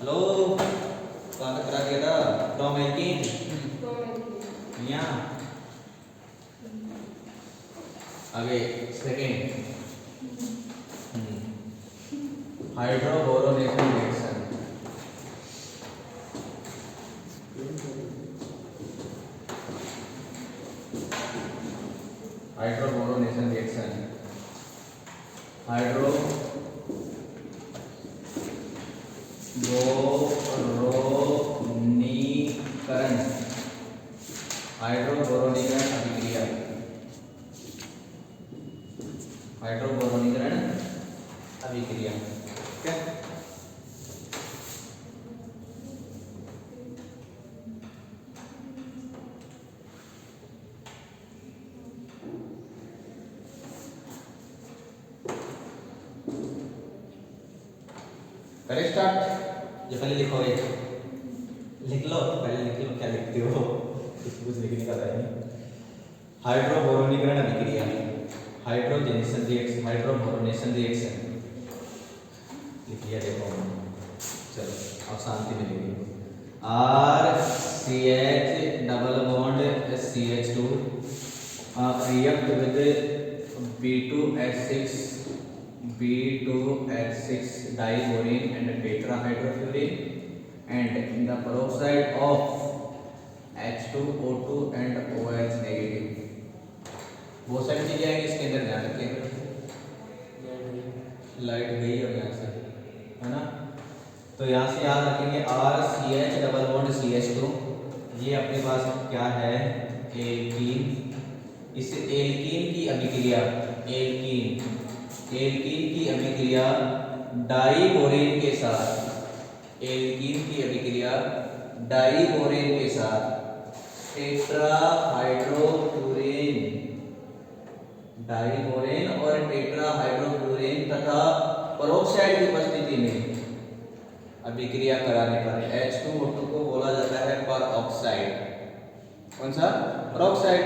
Hello, कहाँ तक करा दिया था? फ्रॉम एल्कीन यहाँ आगे सेकेंड हाइड्रोबोरोनेशन रिएक्शन। हाइड्रोबोरोनेशन रिएक्शन हाइड्रोबोरोनीकरण हाइड्रोबोरोनीकरण अभिक्रिया हाइड्रोबोरोनीकरण अभिक्रिया। ठीक है, करें स्टार्ट। ये पहले लिखो, ये लिख लो, पहले लिख लो क्या लिखते हो, कुछ लिखने का है नहीं। हाइड्रोबोरोनीकरण अभिक्रिया, हाइड्रोजनेशन रिएक्शन, हाइड्रोबोरोनेशन रिएक्शन लिख लिया। देखो चलो अब शांति मिलेगी। RCH double bond CH2 react with B2H6 diborane and tetrahydrofurane and the peroxide of H2O2 and OH negative। बहुत सारी चीजें आएंगी इसके अंदर, ध्यान रखिए। लाइट गई है यहाँ से, है ना? तो यहाँ से याद रखेंगे RCH डबल बॉन्ड CH2, ये अपने पास क्या है? एल्कीन। इस एल्कीन की अभिक्रिया, एल्कीन की अभिक्रिया डाइबोरेन के साथ, एल्कीन की अभिक्रिया डाइबोरेन के साथ टेट्राहाइड्रोफ्यूरेन, डाइबोरेन और टेट्राहाइड्रोफ्यूरेन तथा पेरोक्साइड की उपस्थिति में अभिक्रिया कराने पर H2O2 को बोला जाता है पेरोक्साइड। कौन सा? पेरोक्साइड।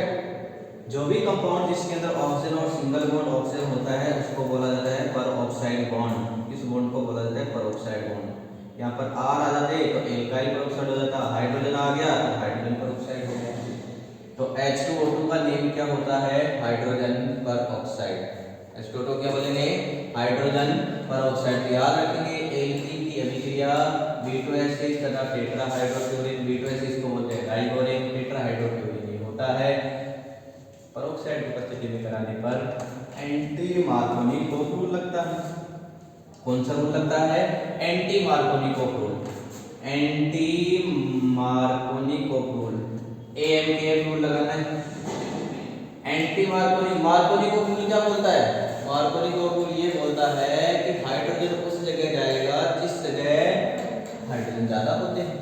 जो भी कंपाउंड जिसके अंदर ऑक्सीजन और सिंगल बॉन्ड ऑक्सीजन होता है उसको बोला जाता है पेरोक्साइड बॉन्ड। इस बॉन्ड को बोला जाता है पेरोक्साइड बॉन्ड। यहाँ पर R आ जाते तो एल्काइल पेरोक्साइड हो जाता, हाइड्रोजन आ गया तो हाइड्रोजन पेरोक्साइड हो गया। तो H2O2 का नेम क्या होता है? Hydrogen peroxide. H2O2 क्या बोलेंगे? Hydrogen peroxide. याद रखेंगे एल्कीन की अभिक्रिया B2H6 तथा टेट्राहाइड्रोफ्यूरिन, B2H6 को बोलते हैं डाइबोरेन, टेट्राहाइड्रोफ्यूरिन ये होता है पेरोक्साइड की उपस्थिति में कराने पर एंटी मार्कोनिक रूल लगता है। कौन सा रूल लगता है? Anti Markovnikov rule, anti Markovnikov rule, AMKF rule लगाना है। एंटी मार्कोनिक, मार्कोनिक रूल क्या बोलता है? मार्कोनिक रूल ये बोलता है कि हाइड्रोजन उस जगह जाएगा जिस जगह हाइड्रोजन ज्यादा होते हैं,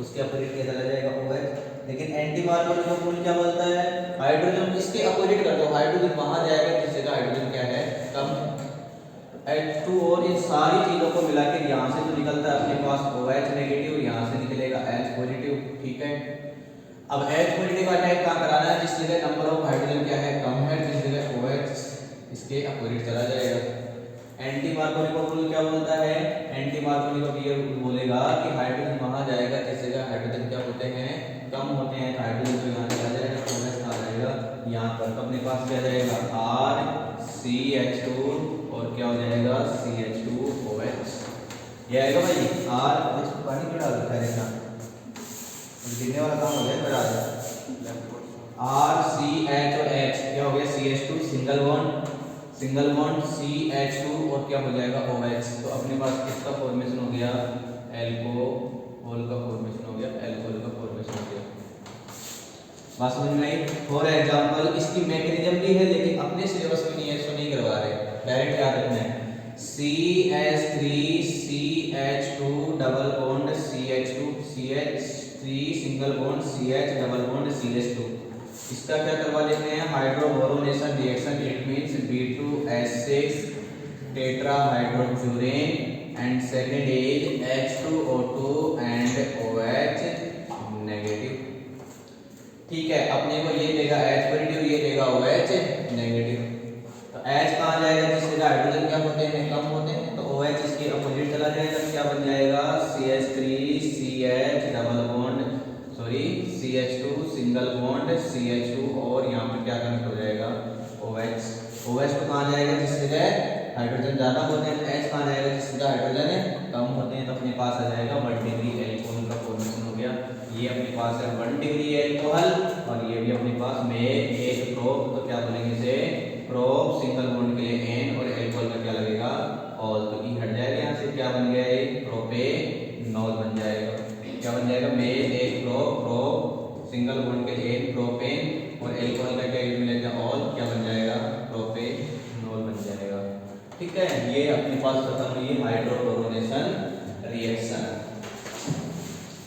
उसके अपोजिट क्या चला जाएगा? OH। लेकिन एंटी मार्कोनिक रूल क्या बोलता है? हाइड्रोजन इसके अपोजिट कर दो, हाइड्रोजन वहां जाएगा जिस जगह हाइड्रोजन क्या है? कम। H2 और इन सारी चीजों को मिला के यहाँ से जो निकलता है अपने पास OH नेगेटिव, यहाँ से निकलेगा H पॉजिटिव। ठीक है, अब H पॉजिटिव का अटैक कहाँ कराना है? जिस जगह नंबर ऑफ हाइड्रोजन क्या है? कम है, जिस जगह OH इसके अपोजिट चला जाएगा। एंटी मार्कोनिक रूल क्या बोलता है? एंटी मार्कोनिक ये रूल बोलेगा कि हाइड्रोजन वहां जाएगा जिस जगह हाइड्रोजन क्या होते हैं? कम होते हैं। हाइड्रोजन तो यहाँ चला जाएगा, OH आ जाएगा यहाँ पर, तो अपने पास क्या जाएगा? RCH2 और क्या हो जाएगा? CH2OH। ये आएगा भाई। R पानी क्यों डाल रखा है इसका? गिरने वाला काम हो गया मेरा आज। RCH और H क्या हो गया? CH2 सिंगल बॉन्ड CH2 और क्या हो जाएगा? OH। तो अपने पास किसका फॉर्मेशन हो गया? एल्कोहल का फॉर्मेशन हो गया, एल्कोहल का फॉर्मेशन हो गया। बात समझ में आई? फॉर एग्जांपल इसकी मैकेनिज्म भी है लेकिन अपने सिलेबस में नहीं है, इसको नहीं करवा रहे, डायरेक्ट याद रखना है। CH3CH2 double bond CH2, CH3 single bond CH double bond CH2। इसका क्या करवा लेते हैं? Hydroboration reaction. It means B2H6 tetrahydrofuran and second is H2O2 and OH negative. ठीक है, अपने को ये देगा H पॉजिटिव, ये देगा OH नेगेटिव। तो H कहाँ जाएगा? जिस जगह हाइड्रोजन क्या होते हैं? कम होते हैं, तो OH इसके अपोजिट चला जाएगा। क्या क्या बन जाएगा, CH3 double bond CH2 single bond CH2 और यहाँ पे क्या कनेक्ट हो जाएगा OH। OH तो कहाँ जाएगा, जिस जगह हाइड्रोजन ज्यादा होते हैं, H कहाँ जाएगा जिस जगह हाइड्रोजन कम होते हैं, तो अपने पास आ जाएगा 1 डिग्री एल्कोहल का फॉर्मेशन हो गया। ये अपने पास है 1 डिग्री एल्कोहल और ये भी अपने पास में एक प्रोप, तो क्या बोलेंगे इसे, प्रोप सिंगल बॉन्ड के लिए N और एल्कोहल का क्या लगेगा ऑल, तो E हट जाएगा यहाँ से, क्या बन गया एक प्रोपेनॉल बन जाएगा। क्या बन जाएगा, मेल एक प्रोप सिंगल बॉन्ड के लिए N प्रोपेन और एल्कोहल का क्या यूज मिलेगा ऑल, क्या बन जाएगा प्रोपेनॉल बन जाएगा। ठीक है, ये अपने पास खत्म हुई हाइड्रोक्लोरोनेशन रिएक्शन।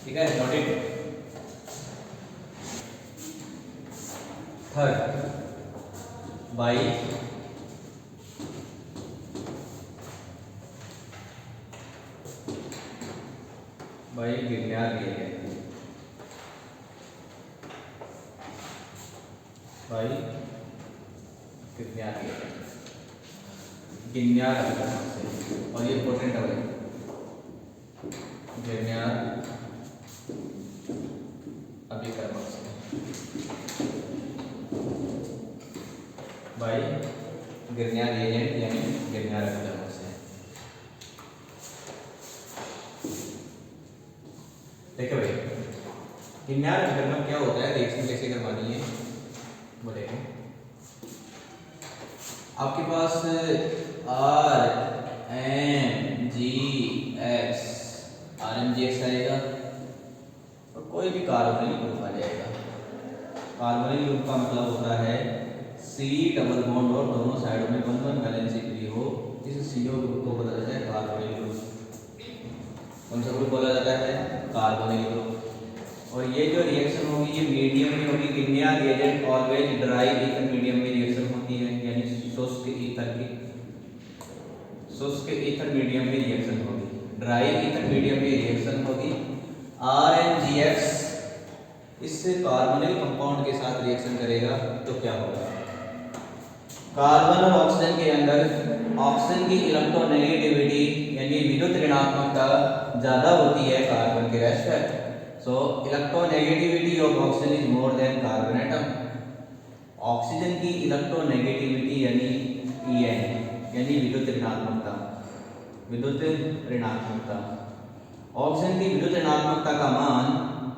ठीक है, note it. Third by Girnar reaction, by Girnar reaction, Girnar से, और ये इंपॉर्टेंट है भाई, गिरनार अभिकर्मक से भाई गिरनार एजेंट यानी गिरनार अभिकर्मक से। देखो भाई गिरनार अभिकर्मक क्या होता है, रिएक्शन कैसे करवानी है बोलेंगे। आपके पास RMGX आएगा और कोई भी कार्बोनिल ग्रुप आ जाएगा। कार्बोनिल ग्रुप का मतलब होता है C डबल बॉन्ड और दोनों साइडों में 1 वैलेंसी फ्री हो, इस CO ग्रुप को बोला जाता है कार्बोनिल ग्रुप। कौन सा ग्रुप बोला जाता है, कार्बोनिल ग्रुप। और ये जो रिएक्शन होगी ये मीडियम में होगी, Girnar reagent always dry ether medium में रिएक्शन होती है, यानी शुष्क ईथर मीडियम में रिएक्शन होगी, ड्राई ईथर मीडियम में रिएक्शन होगी। RMGX इससे कार्बोनिल कंपाउंड के साथ रिएक्शन करेगा तो क्या होगा, कार्बन और ऑक्सीजन के अंदर ऑक्सीजन की इलेक्ट्रोनेगेटिविटी यानी विद्युत ऋणात्मकता ज्यादा होती है कार्बन के respect. So electronegativity of oxygen is more than carbon atom. Oxygen की इलेक्ट्रोनेगेटिविटी यानी EN यानी विद्युत ऋणात्मकता, ऑक्सीजन की विद्युत ऋणात्मकता का मान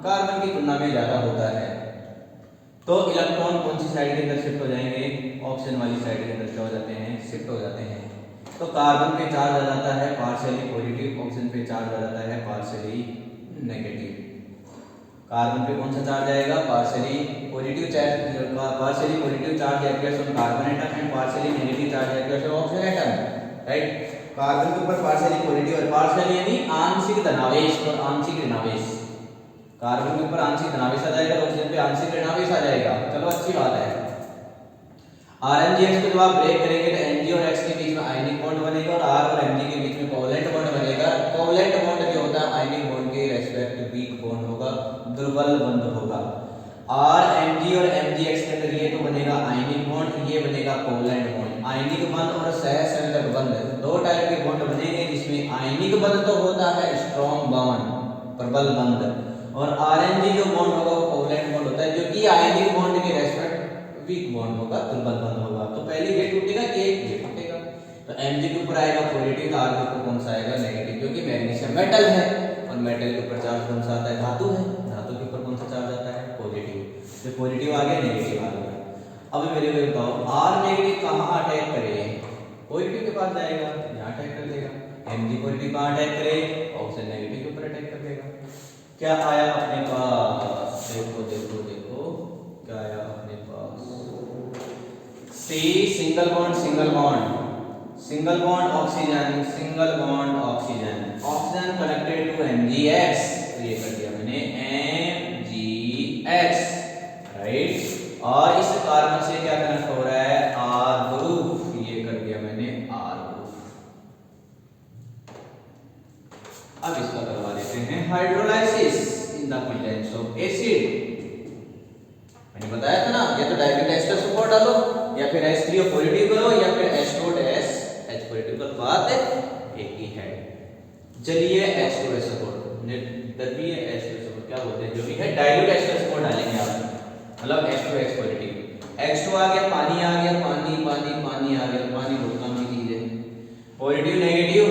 कार्बन की तुलना में ज्यादा होता है, तो इलेक्ट्रॉन कौन सी साइड के अंदर शिफ्ट हो जाएंगे, ऑक्सीजन वाली साइड के अंदर क्या हो जाते हैं, शिफ्ट हो जाते हैं। तो कार्बन पे चार्ज आ जाता है पार्शियली पॉजिटिव, ऑक्सीजन पे चार्ज आ जाता है पार्शियली नेगेटिव। कार्बन पे कौन सा चार्ज आएगा, partially positive charge appears on carbon atom and partially negative charge appears on oxygen atom, right. Carbon के ऊपर पार्शियली पॉजिटिव और पार्शियली यानी आंशिक धनावेश और आंशिक ऋणावेश, कार्बन के ऊपर आंशिक धनावेश आ जाएगा, ऑक्सीजन पे आंशिक ऋणावेश आ जाएगा। चलो अच्छी बात है। RMGX को जब आप ब्रेक करेंगे तो Mg और X के बीच में आयनिक बॉन्ड बनेगा और R और Mg के बीच में कोवलेंट बॉन्ड बनेगा। कोवलेंट बॉन्ड जो होता है आयनिक बॉन्ड के रेस्पेक्ट वीक बॉन्ड होगा, दुर्बल बंध होगा। RMg और MgX के अंदर ये तो बनेगा आयनिक बॉन्ड, ये बनेगा कोवलेंट बॉन्ड। आयनिक बंध और सहसंयोजक बंध दो टाइप के बॉन्ड बनेंगे, जिसमें आयनिक बंध तो होता है स्ट्रॉन्ग बॉन्ड, प्रबल बंध, और RMg जो बॉन्ड होगा वो कोवलेंट बॉन्ड होता है, जो कि आयनिक बॉन्ड के रेस्पेक्ट वीक बॉन्ड होगा, दुर्बल बंध होगा। तो पहले ये टूटेगा कि ये टूटेगा, तो Mg के ऊपर आएगा पॉजिटिव, तो R के ऊपर कौन सा आएगा, नेगेटिव, क्योंकि मैग्नीशियम मेटल है और मेटल के ऊपर चार्ज कौन सा आता है, धातु है, धातु के ऊपर कौन सा चार्ज आता है, पॉजिटिव। तो पॉजिटिव आ गया, नेगेटिव आ गया। अब मेरे को बताओ R नेगेटिव कहाँ अटैक करेगा, पॉजिटिव के पास जाएगा, यहाँ अटैक कर देगा। Mg पॉजिटिव कहाँ अटैक करेगा, ऑक्सीजन नेगेटिव के ऊपर अटैक कर देगा। क्या आया अपने पास, देखो देखो देखो क्या आया अपने पास, C single bond oxygen, single bond oxygen, oxygen connected to MgX, तो ये कर दिया मैंने MgX, राइट। और इस कार्बन से क्या कनेक्ट हो रहा है, R ग्रुप, ये कर दिया मैंने R ग्रुप। अब इसका करवा लेते हैं hydrolysis in the presence of acid. मैंने बताया था ना, या तो डायरेक्ट H+O4 डालो या फिर H3O पॉजिटिव करो या फिर H2O H पॉजिटिव करो, बात एक ही है। जलीय H2 सपोर्ट, द्रवीय H2 सपोर्ट क्या बोलते हैं, जो भी है डाइल्यूट H2 सपोर्ट डालेंगे आप, मतलब H2H पॉजिटिव। H2 आ गया, पानी आ गया, पानी पानी पानी आ गया, पानी बहुत काम की चीज है। पॉजिटिव नेगेटिव,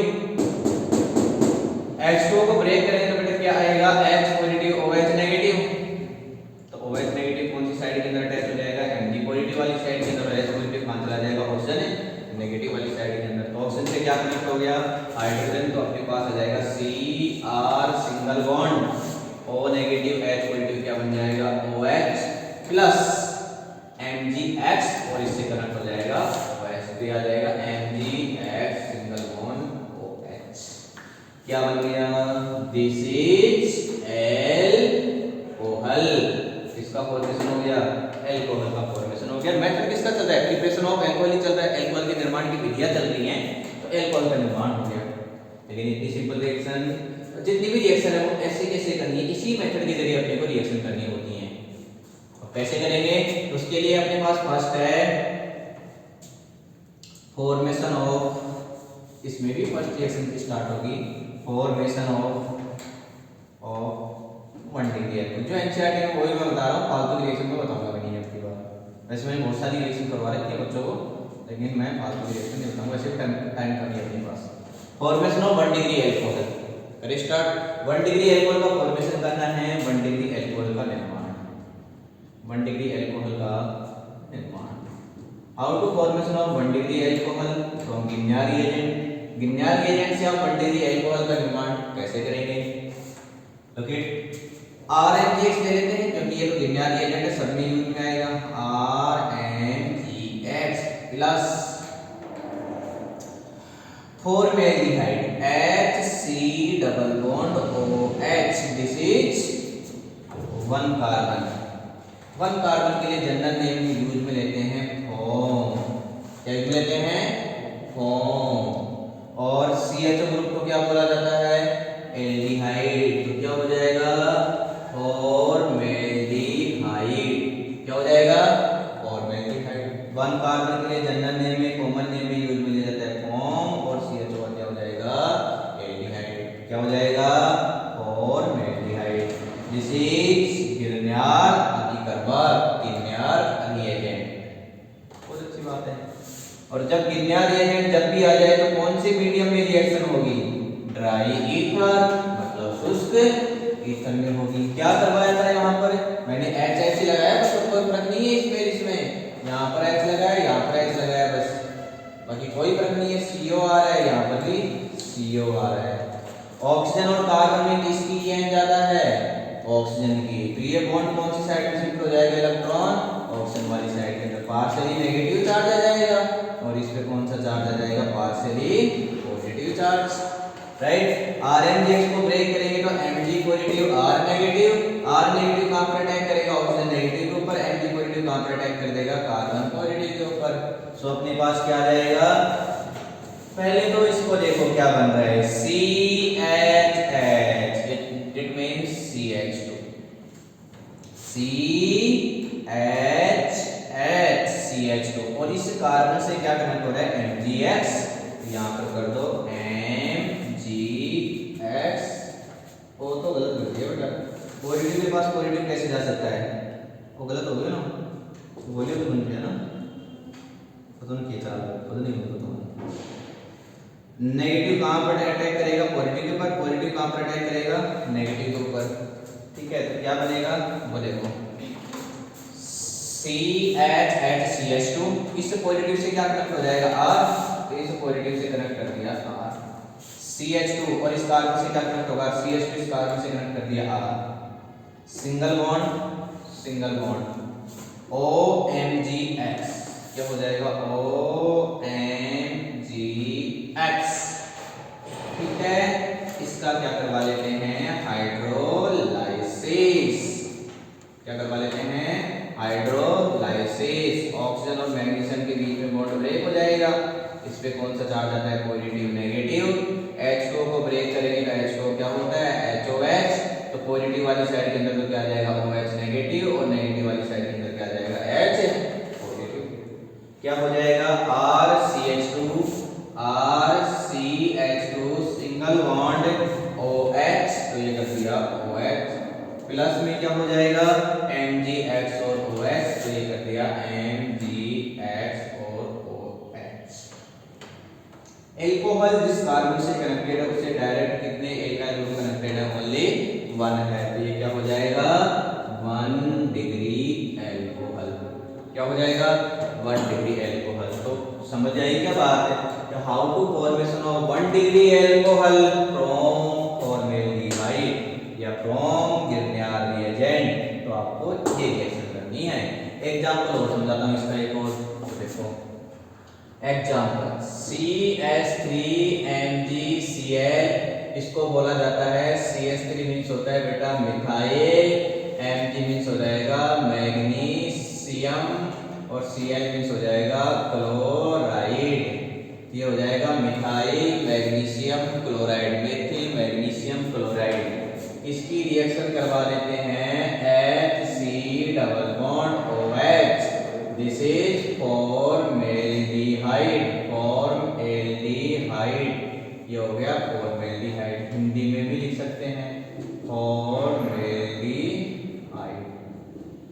H2 को ब्रेक करेंगे तो बेटा क्या आएगा, H पॉजिटिव OH नेगेटिव। तो OH नेगेटिव कौन सी साइड के अंदर अटैच हो जाएगा, Mg पॉजिटिव वाली साइड के अंदर, H पॉजिटिव कहां चला जाएगा, ऑक्सीजन नेगेटिव वाली साइड के अंदर। तो ऑक्सीजन से क्या कनेक्ट हो गया, हाइड्रोजन, तो अपने पास आ जाएगा Cr single bond, O negative H positive क्या बन जाएगा, OH प्लस MgX, और इससे कनेक्ट हो जाएगा OH, तो आ जाएगा MgX सिंगल बॉन्ड OH। क्या बन गया, दिस इज एल्कोहल, इसका फॉर्मेशन हो गया, एल्कोहल का फॉर्मेशन हो गया। मेथड किसका चल रहा है, प्रिपरेशन ऑफ एल्कोहल ही चल रहा है, एल्कोहल के निर्माण की विधियां चल रही हैं, तो एल्कोहल का निर्माण हो गया। लेकिन इतनी सिंपल रिएक्शन, जितनी भी रिएक्शन है वो ऐसे कैसे करनी है, इसी मेथड के जरिए अपने को रिएक्शन करनी होती है। और कैसे करेंगे, तो उसके लिए अपने पास फर्स्ट है फॉर्मेशन ऑफ, इसमें भी फर्स्ट रिएक्शन की स्टार्ट होगी, फॉर्मेशन ऑफ 1 डिग्री एल्कोहल। जो एनसीईआरटी में वही मैं बता रहा हूँ, फालतू की रिएक्शन में बताऊंगा नहीं अब की बार। वैसे मैंने बहुत सारी रिएक्शन करवा रखी है बच्चों को, लेकिन मैं फालतू की रिएक्शन नहीं बताऊंगा, सिर्फ टाइम कमी है अपने पास। फॉर्मेशन ऑफ 1 डिग्री एल्कोहल, करें स्टार्ट। 1 डिग्री एल्कोहल का फॉर्मेशन करना है, 1 डिग्री एल्कोहल का निर्माण, 1 डिग्री एल्कोहल का निर्माण। How to formation of 1 degree alcohol from Grignard reagent, Grignard reagent से आप 1 डिग्री एल्कोहल का निर्माण कैसे करेंगे, ओके। RMGX ले लेते हैं, क्योंकि ये तो गिन्यार रिएजेंट है, सब में यूज में आएगा, RMGX plus formaldehyde HC double bond OH, this is 1 carbon. 1 carbon के लिए जनरल नेम यूज में लेते हैं फॉर्म, क्या यूज में लेते हैं, फॉर्म। और CHO ग्रुप को क्या बोला जाता है, एल्डिहाइड, तो क्या हो जाएगा, फॉर्मेल्डिहाइड, क्या हो जाएगा, फॉर्मेल्डिहाइड। 1 कार्बन के लिए जनरल नेम में, कॉमन नेम में यूज में लिया जाता है फॉर्म, और CHO का क्या हो जाएगा, एल्डिहाइड, क्या हो जाएगा, फॉर्मेल्डिहाइड। दिस इज गिरन्यार अधिकर्मक, गिरन्यार रिएजेंट, बहुत अच्छी बात है। और जब गिरन्यार रिएजेंट जब भी आ जाए तो कौन से मीडियम में रिएक्शन होगी, ड्राई ईथर, मतलब शुष्क ईथर में होगी। क्या करवाया था यहाँ पर, मैंने HH लगाया, बस कोई फर्क नहीं है इसमें, यहाँ पर H लगाया, यहाँ पर H लगाया, बस बाकी कोई फर्क नहीं है। CO आ रहा है, यहाँ पर भी CO आ रहा है। ऑक्सीजन और कार्बन में किसकी चेंज ज्यादा है, ऑक्सीजन की, तो ये बॉन्ड कौन सी साइड में शिफ्ट हो जाएगा, इलेक्ट्रॉन ऑक्सीजन वाली साइड के अंदर, पार्शियली नेगेटिव चार्ज आ जाएगा, और इस पे कौन सा चार्ज आ जाएगा, partially positive charge, right. RMGX को ब्रेक करेंगे तो Mg positive R negative, R negative कहां पर अटैक करेगा, ऑक्सीजन नेगेटिव के ऊपर, Mg पॉजिटिव कहां पर अटैक कर देगा, कार्बन पॉजिटिव के ऊपर। सो अपने पास क्या आ जाएगा, पहले तो इसको देखो क्या बन रहा है, CHH, it means CH2, CH2, और इस कार्बन से क्या कनेक्ट हो रहा है, MgX, यहां पर कर दो MgX, वो तो गलत हो गया बेटा, पॉजिटिव के पास पॉजिटिव कैसे जा सकता है, वो गलत हो गया ना, बोलिए तो बन गया ना, पता नहीं क्या चाल है, पता नहीं होगा तो। नेगेटिव कहां पर अटैक करेगा, पॉजिटिव के ऊपर, पॉजिटिव कहां पर अटैक करेगा, नेगेटिव के ऊपर, ठीक है। तो क्या बनेगा, वो देखो CHH, इससे पॉजिटिव से क्या कनेक्ट हो जाएगा, R, तो इस पॉजिटिव से कनेक्ट कर दिया R, CH2, और इस कार्बन से क्या कनेक्ट होगा, CH2 इस कार्बन से कनेक्ट कर दिया R, सिंगल बॉन्ड OMGX, क्या हो जाएगा, OMGX, ठीक है। इसका क्या करवा लेते हैं, हाइड्रोलाइसिस, क्या करवा लेते हैं, हाइड्रोलाइसिस। ऑक्सीजन और मैग्नीशियम के बीच में बॉन्ड ब्रेक हो जाएगा, इस पे कौन सा चार्ज आता है, पॉजिटिव नेगेटिव। H2 को ब्रेक करेंगे तो H2 क्या होता है, HOH, तो पॉजिटिव वाली साइड के अंदर तो क्या आ जाएगा, OH नेगेटिव, और नेगेटिव वाली साइड के अंदर क्या आ जाएगा, H पॉजिटिव, क्या हो जाएगा, RCH2 सिंगल बॉन्ड प्लस में क्या हो जाएगा MgX और OH, तो ये कर दिया MgX और OH। एल्कोहल जिस कार्बन से कनेक्टेड है उससे डायरेक्ट कितने एल्काइल ग्रुप कनेक्टेड है, ओनली 1 है, तो ये क्या हो जाएगा 1 डिग्री एल्कोहल। क्या हो जाएगा 1 डिग्री एल्कोहल। तो समझ आएगी क्या बात है, how to formation of 1 degree alcohol from formaldehyde या फ्रॉम गिरनियर रिएजेंट। तो आपको ये रिएक्शन करनी है। एग्जांपल और समझाता हूं इसका एक और, तो देखो एग्जांपल CH3MgCl, इसको बोला जाता है CH3 मींस होता है बेटा मिथाइल, Mg मींस हो जाएगा मैग्नीशियम और Cl मींस हो जाएगा क्लोराइड। ये हो जाएगा methyl magnesium chloride, methyl magnesium chloride. इसकी रिएक्शन करवा देते हैं HC double bond OH, this is formaldehyde, formaldehyde. ये हो गया फॉर्मेल्डिहाइड, हिंदी में भी लिख सकते हैं फॉर्मेल्डिहाइड।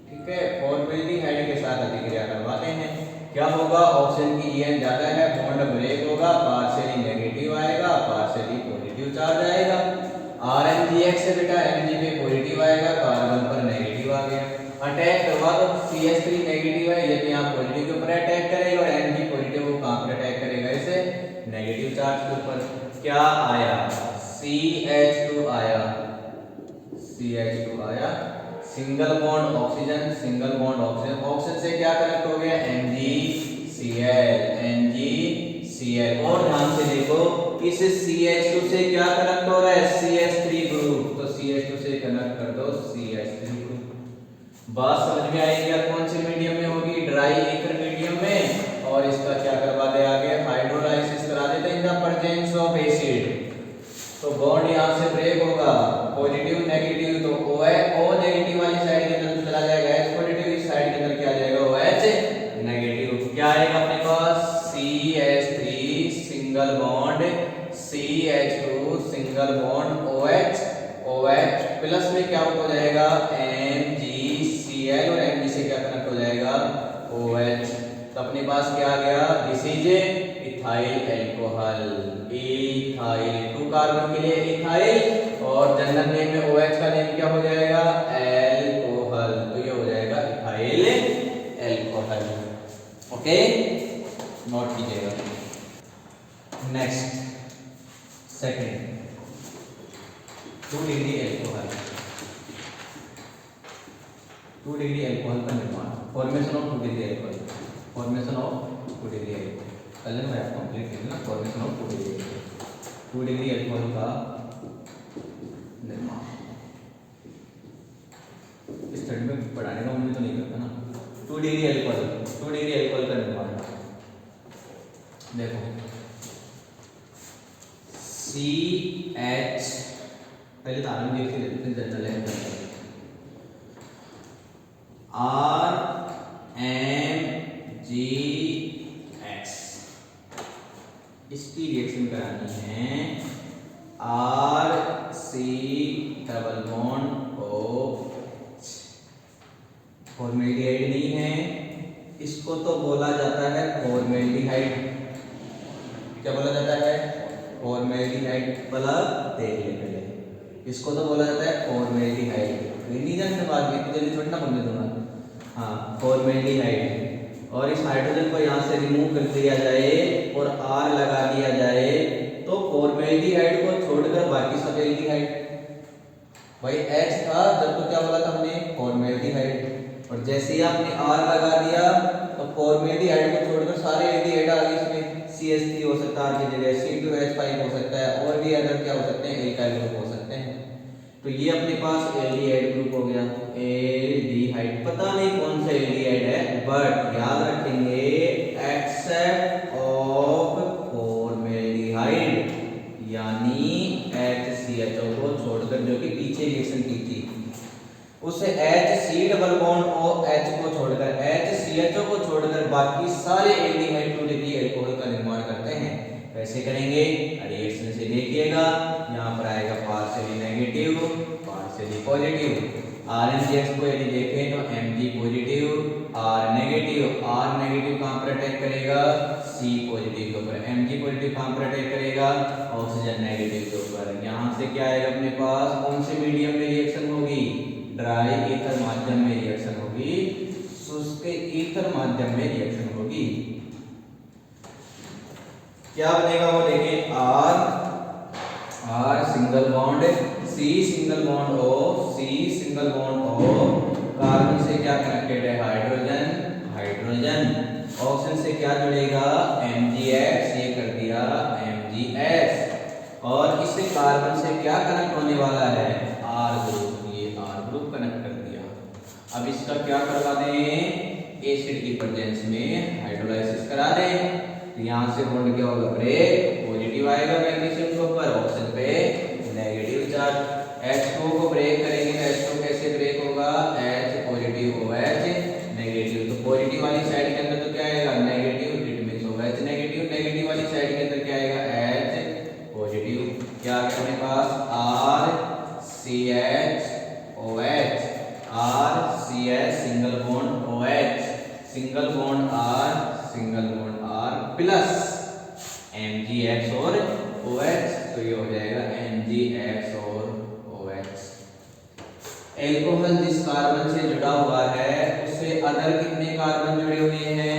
ठीक है, फॉर्मेल्डिहाइड के साथ अभिक्रिया करवाते हैं। क्या होगा, ऑक्सीजन की EN ज्यादा है, बॉन्ड ब्रेक होगा, पार्शियली नेगेटिव आएगा, पार्शियली पॉजिटिव चार्ज आएगा। RMgX से बेटा Mg पे पॉजिटिव आएगा, कार्बन पर नेगेटिव आ गया। अटैक करवा दो, CH3 नेगेटिव है, ये तो यहाँ पॉजिटिव के ऊपर अटैक करेगा और Mg पॉजिटिव को कहां पर अटैक करेगा, इसे नेगेटिव चार्ज के ऊपर। क्या आया CH2 आया, CH2 आया, single bond oxygen, single bond oxygen, oxygen से क्या कनेक्ट हो गया NgCl, NgCl। और ध्यान से देखो इस CH2 से क्या कनेक्ट हो रहा है CH3 ग्रुप, तो CH2 से कनेक्ट कर दो CH3 ग्रुप। बात समझ में आई क्या, कौन से मीडियम में होगी, ड्राई ईथर मीडियम में। और इसका क्या करवा दे आगे, हाइड्रोलाइसिस करा देते हैं in the presence of acid. तो बॉन्ड यहां से ब्रेक होगा, पॉजिटिव नेगेटिव, तो O नेगेटिव वाली साइड के अंदर चला जाएगा, H पॉजिटिव इस साइड के अंदर क्या आ जाएगा OH नेगेटिव। क्या आएगा अपने पास CH3 single bond CH2 single bond OH, OH plus में क्या हो जाएगा MgCl और Mg से क्या कनेक्ट हो जाएगा OH। तो अपने पास क्या आ गया, this is ethyl alcohol, ethyl, 2 carbon के लिए इथाइल और जनरल नेम में OH का नेम क्या हो जाएगा एल्कोहल, तो ये हो जाएगा इथाइल एल्कोहल। ओके, नोट कीजिएगा। Next second 2 degree alcohol, 2 degree alcohol का निर्माण, formation of 2 degree alcohol, formation of 2 degree alcohol. कल मैं आपको कंप्लीट कर देना, formation of 2 degree alcohol, 2 degree alcohol का निर्माण। इस स्टडी में पढ़ाने का मुझे तो नहीं करता ना। 2 डिग्री एल्कोहल, 2 डिग्री एल्कोहल का निर्माण देखो CH, पहले तो आरएम देख लेते हैं जनरल है, RMgX, इसकी रिएक्शन करानी है RC double bond OH, formaldehyde नहीं है, इसको तो बोला जाता है फॉर्मेल्डिहाइड। क्या बोला जाता है फॉर्मेल्डिहाइड, भला देख ले पहले, इसको तो बोला जाता है फॉर्मेल्डिहाइड। नहीं जानते बात में जल्दी थोड़ी ना बोलने दूंगा। हाँ, फॉर्मेल्डिहाइड। और इस हाइड्रोजन को यहाँ से रिमूव कर दिया जाए और R लगा दिया जाए तो फॉर्मेल्डिहाइड को छोड़कर बाकी सब एल्डिहाइड। भाई H था जब तो क्या बोला था हमने फॉर्मेल्डिहाइड, और जैसे ही आपने R लगा दिया तो फॉर्मेल्डिहाइड को छोड़कर सारे एल्डिहाइड आ गए इसमें। CH3 हो सकता है आपकी जगह, C2H5 हो सकता है, और भी अदर क्या हो सकते हैं एल्काइल ग्रुप हो सकते हैं। तो ये अपने पास एल्डिहाइड ग्रुप हो गया, एल्डिहाइड। पता नहीं कौन सा एल्डिहाइड है, बट याद रखेंगे एक्सेप्ट ऑफ फॉर्मेल्डिहाइड, यानी HCHO को छोड़कर, जो कि पीछे रिएक्शन की थी, उसे HC डबल बॉन्ड OH को छोड़कर, HCHO को छोड़कर बाकी सारे एल्डिहाइड 2 डिग्री एल्कोहल का निर्माण करते हैं। कैसे करेंगे, रिएक्शन से देखिएगा, यहाँ पर आएगा पार्शियली नेगेटिव, पार्शियली चलिए पॉजिटिव RNGX को यदि देखें तो Mg पॉजिटिव, R नेगेटिव कहाँ पर अटैक करेगा, C पॉजिटिव के ऊपर, Mg पॉजिटिव कहाँ पर अटैक करेगा, ऑक्सीजन नेगेटिव के ऊपर। यहाँ से क्या आएगा अपने पास, कौन से मीडियम में रिएक्शन होगी, ड्राई ईथर माध्यम में रिएक्शन होगी, शुष्क ईथर माध्यम में रिएक्शन होगी। क्या बनेगा वो देखिए, R single bond C single bond O, C single bond O, carbon से क्या कनेक्टेड है, हाइड्रोजन, ऑक्सीजन से क्या जुड़ेगा, MgX, ये कर दिया MgX, और इससे कार्बन से क्या कनेक्ट होने वाला है, R ग्रुप, ये R ग्रुप कनेक्ट कर दिया। अब इसका क्या करवा दें, एसिड की प्रेजेंस में हाइड्रोलाइसिस करा दें, तो यहाँ से बॉन्ड क्या होगा, ब्रेक, पॉजिटिव आएगा मैग्नीशियम के ऊपर, ऑक्सीजन पे नेगेटिव चार्ज। H2 को ब्रेक करेंगे तो H2 कैसे ब्रेक होगा, H पॉजिटिव OH नेगेटिव, तो पॉजिटिव वाली साइड के अंदर तो क्या आएगा, negative, it means OH negative, negative वाली साइड के अंदर क्या आएगा, H पॉजिटिव। क्या आ गया अपने पास, RCH RCH single bond OH, single bond R plus MgX और OH, तो ये हो जाएगा MgX और OH। एल्कोहल जिस कार्बन से जुड़ा हुआ है उससे अदर कितने कार्बन जुड़े हुए हैं,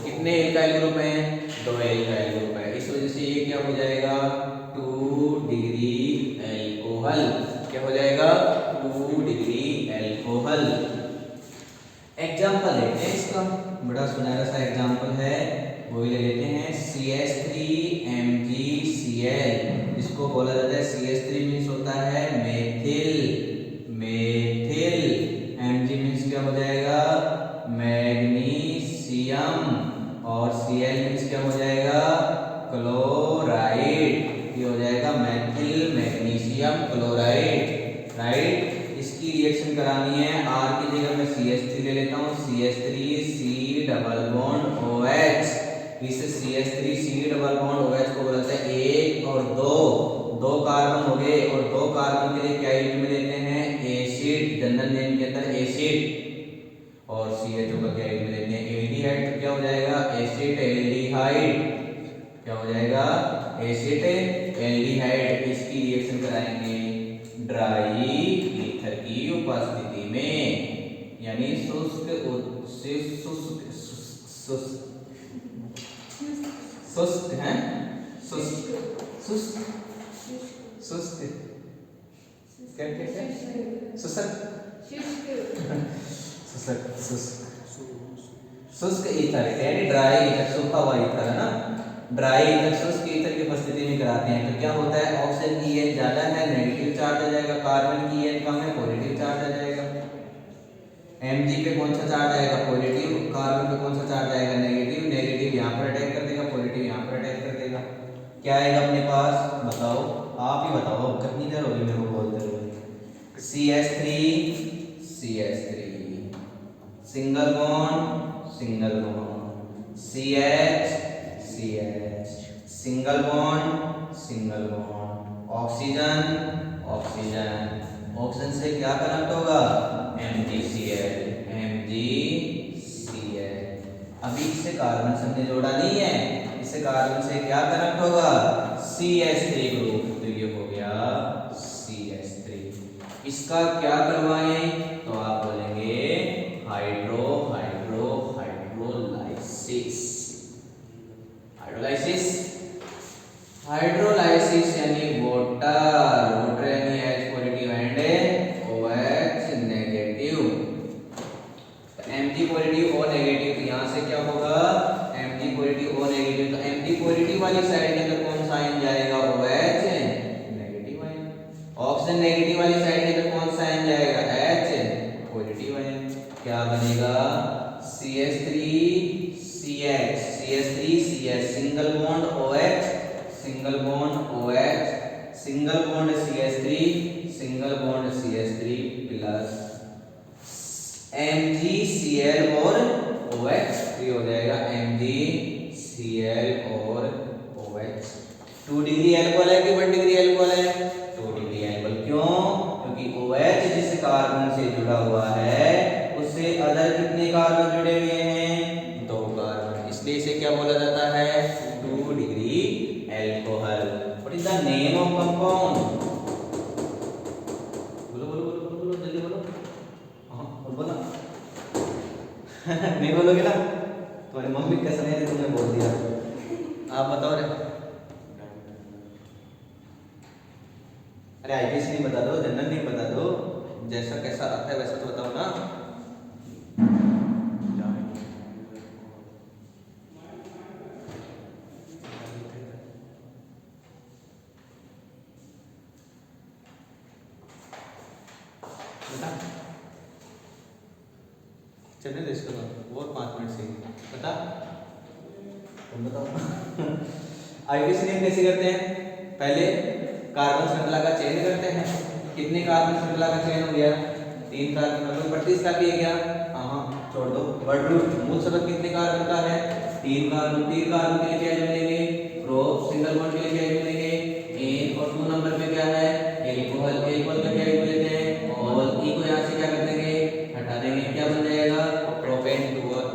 कितने एल्काइल ग्रुप हैं, 2 एल्काइल ग्रुप है, इस वजह से ये क्या हो जाएगा, 2 डिग्री एल्कोहल, क्या हो जाएगा, 2 डिग्री एल्कोहल। एग्जाम्पल लेते हैं इसका, बड़ा सुनहरा सा एग्जाम्पल है, वो ले लेते हैं, CH3MgCl, इसको बोला जाता है, CH3 मीन्स होता है मेथिल, Mg मीन्स क्या हो जाएगा, मैग्नीशियम, और Cl मीन्स क्या हो जाएगा, क्लोराइड, ये हो जाएगा मेथिल मैग्नीशियम क्लोराइड, राइट। इसकी रिएक्शन करानी है, R की जगह मैं CH3 ले लेता हूँ, CH3C डबल बॉन्ड OH, इस CH3C डबल बॉन्ड OH को बोलते हैं 1 और 2 कार्बन हो गए, और 2 कार्बन के लिए क्या यूज में लेते हैं, एसिड, जनरल नेम के अंदर एसिड, और CHO का क्या यूज में लेते हैं, एल्डिहाइड, तो क्या हो जाएगा, एसिड एल्डिहाइड, क्या हो जाएगा, एसिड एल्डिहाइड। इसकी रिएक्शन कराएंगे ड्राई ईथर की उपस्थिति में, यानी शुष्क है, शुष्क ईथर यानी ड्राई ईथर, सूखा हुआ ईथर है ना, ड्राई ईथर शुष्क ईथर की उपस्थिति में कराते हैं, तो क्या होता है, ऑक्सीजन की EN ज्यादा है, नेगेटिव चार्ज आ जाएगा, कार्बन की EN कम है, पॉजिटिव चार्ज आ जाएगा। Mg पे कौन सा चार्ज आएगा, पॉजिटिव, कार्बन पे कौन सा चार्ज आएगा, नेगेटिव, नेगेटिव यहाँ पर अटैक कर देगा, पॉजिटिव यहाँ पर अटैक कर देगा, क्या आएगा अपने पास, बताओ, आप ही बताओ, कितनी देर होगी मेरे को बोलते हुए, CH3 single bond CH single bond oxygen से क्या कनेक्ट होगा, MgCl। अभी इससे कार्बन से हमने जोड़ा नहीं है, इससे कार्बन से क्या कनेक्ट होगा, CH3 ग्रुप, तो ये हो गया CH3। इसका क्या करवाएं, तो आप बोलेंगे हाइड्रोलाइसिस यानी वाटर यानी H positive and OH negative, Mg positive O negative, तो यहाँ से क्या होगा, Mg पॉजिटिव O नेगेटिव, तो Mg पॉजिटिव वाली साइड के अंदर कौन सा आयन जाएगा, OH negative ion, oxygen negative वाली साइड के अंदर कौन सा आयन जाएगा, H पॉजिटिव आयन, क्या बनेगा, CH3CH single bond OH single bond CH3 plus MgCl और OH, ये हो जाएगा MgCl और OH। 2 डिग्री एल्कोहल है कि 1 डिग्री एल्कोहल है, 2 डिग्री एल्कोहल, क्यों, क्योंकि OH नहीं बोलोगे ना, तुम्हारी मम्मी कैसा नहीं, तुमने बोल दिया। आप बताओ रे। अरे आईपीएस नहीं बता दो, जनरल नहीं बता दो, जैसा कैसा आता है वैसा तो बताओ ना। बता, चलने दे इसको तो, और 5 मिनट से बता, तुम बताओ। आईपीएस नेम कैसे करते हैं? पहले कार्बन श्रृंखला का चयन करते हैं। कितने कार्बन श्रृंखला का चयन हो गया? 3 कार्बन, मतलब 32 का किया गया। हाँ छोड़ दो, वर्ड रूट मूल सबक कितने कार्बन का है? 3 कार्बन। 3 कार्बन के लिए क्या मिलेंगे? प्रोप, सिंगल बॉन्ड के लिए क्या मिलेंगे? एन, और 2 नंबर पे क्या है? एल्कोहल। एल्कोहल का क्या लेते हैं? और ई को यहाँ से क्या कर देंगे? हटा देंगे, क्या बन जाएगा? प्रोपेन टूअर।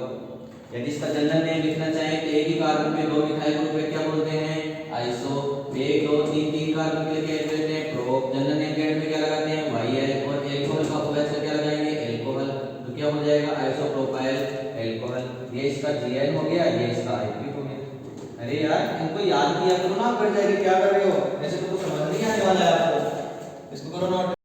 यदि इसका जनरल नेम लिखना चाहें तो एक ही कार्बन पे 2 मिथाइल ग्रुप है, क्या बोलते हैं? आइसो। 1 2 3 3 कार्बन के लिए क्या देते हैं? प्रोप। जनरल नेम के एंड में क्या लगाते हैं? वाईएल, और एल्कोहल का OH से क्या लगाएंगे? एल्कोहल, तो क्या हो जाएगा? Isopropyl alcohol. ये इसका जीएल हो गया, ये इसका आईपी हो गया। अरे यार इनको याद किया करो ना, बढ़ जाएगी, क्या कर रहे हो? ऐसे तो कुछ समझ नहीं आने वाला है आपको, इसको करो नोट।